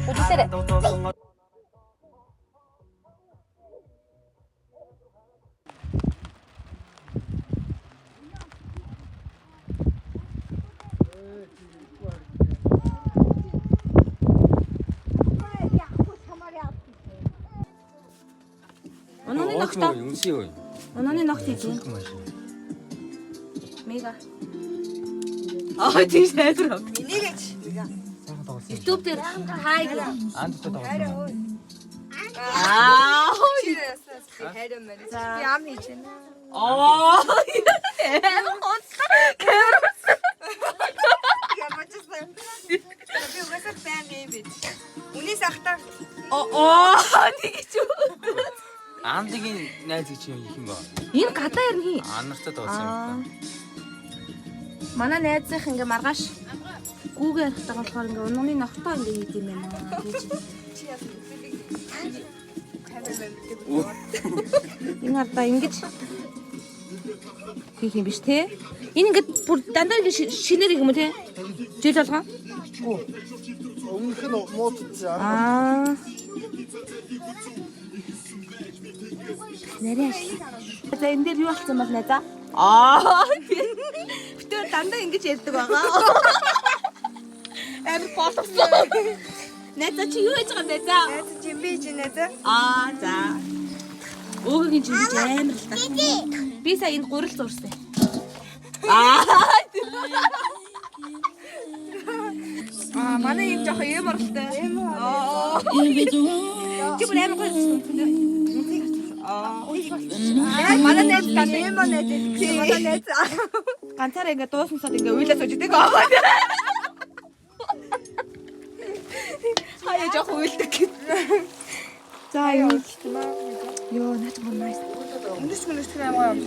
Удаа. Онооны ногтой. Онооны ногт хийж. Мега. Тийм сайдрав. Энийгч. YouTube дээр хай гэх. Хайраа мэр. Би ам хийж байна. Би угаасаа фэн гэвэж. Үнээс ахтаа. Тэгэж үү. Аамдгийн найз гэж юм их юм ба. Энэ гадаа ярь хий. Анартай доосон юм байна. Манай найзынх ингээ маргааш гүүгээ ярихтаа болохоор ингээ унууны ногтоо ингээ хийд юм байна. Тэгэж. Энэ ардаа ингэж хийх юм биш те. Энэ ингээ бүр дандаа ингээ шинээр юм те. Жил болгоо. Өмнөх нь муудчихсан. Нэрээ. За энэ дээр юу болсон бол найзаа? Битүү дандаа ингэж ярьдаг байгаа. Амар боловсон. Найзаа чи юу хийж байгаа юм найзаа? Найзаа чи би чи найзаа. За. Өөгийн чи ингэж амар л та. Би сая энэ гурил зурсан. Манай юм жоох юм оролтой. Чи бүр амар гоё. Манай найз тань юм найз. Манай найз. Ганцаараа ингээ дуусансаад ингээ уйлаас үжидэг аа. Хаяа жоох уйлдаг. За юу. Йоо, наач гоо найс. Үнэс амар юм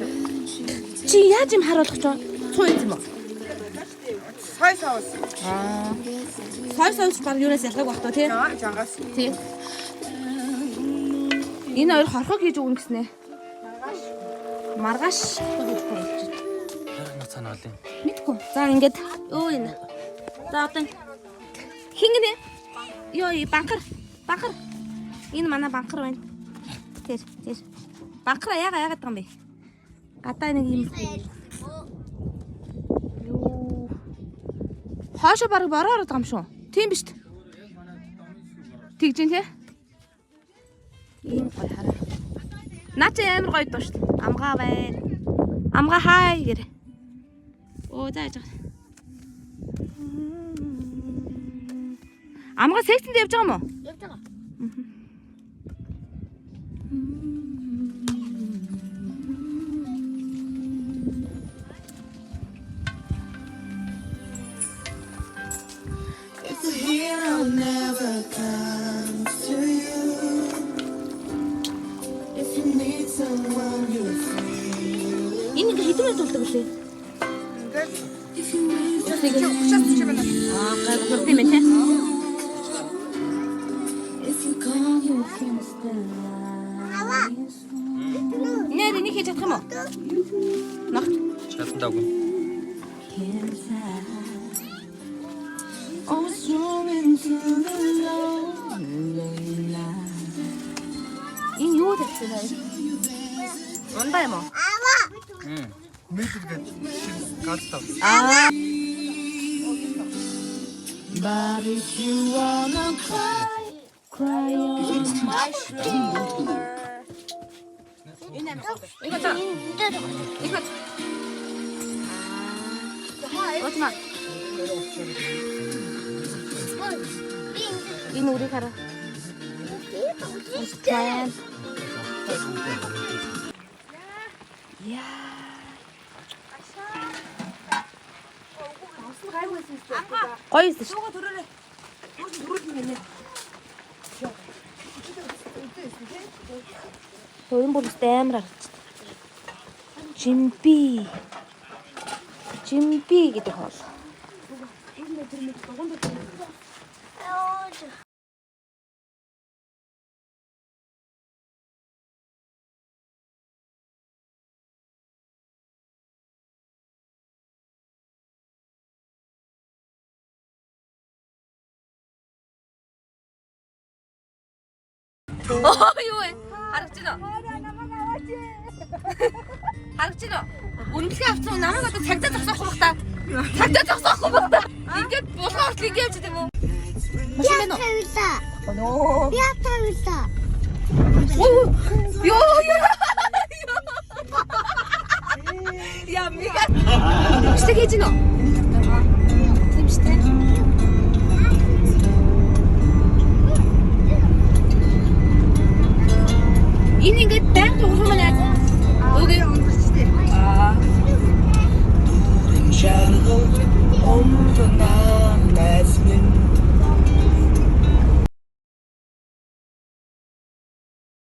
шиг. Чи яаж юм харуулах ч цуу юм уу? Сой соус. Сой соус баг юунаас ялгаагүй бах тоо тий. Жангаас. Тий. Энэ хоёр хорхог хийж өгнө гэснэ. Маргааш гэж болж байна. Харин цаана бол юм. Мэдгүй. За ингээд энэ. За одоо хингэнэ. Йоо, банкар. Энэ манай банкар байна. Тэр. Банкара яагаад байгаа юм бэ? Гадаа нэг юм. Юу. Хаашаа бараг бороо ороод байгаа юм шүү. Тийм биш үү? Тэгж ин тий? Ийм гоё хараа. Наач амар гоё дуу шүү дээ. Амгаа байна. Амгаа хай гэр. Зааж байгаа. Амгаа сексэнд явж байгаа юм уу? Явж байгаа. Энэ хэдэн минут болдог вэ? Тэг 30 минут. Гайхалтай юм байна те. Нэр энийг хийж чадах юм уу? Ногт. Чадандаагүй. Энэ юу гэсэн бэ? Ундаа юм уу? Мэдэр гэж галстав. But if you wanna cry on my shoulder. 이거 자. 이거. 오지마. 이는 우리 가라. 짠. 이야. 거의 있어. 저거 들으래. 여기 누르시면요. Тоин бүр амар харагдчих. Жимби гэдэг хоол. юу вэ? Харагч байна уу? Харагч байна уу? Үнэлгээ авсан намайг одоо цагдаа зогсоохгүй баг та. Цагдаа зогсоохгүй баг та. Ингээд булгаалт ингэ явж байгаа юм уу? Машин байна уу? Оо. Я тавилаа. Ёо. Яа мига. Штэ гэж нөө. Тийм штэ.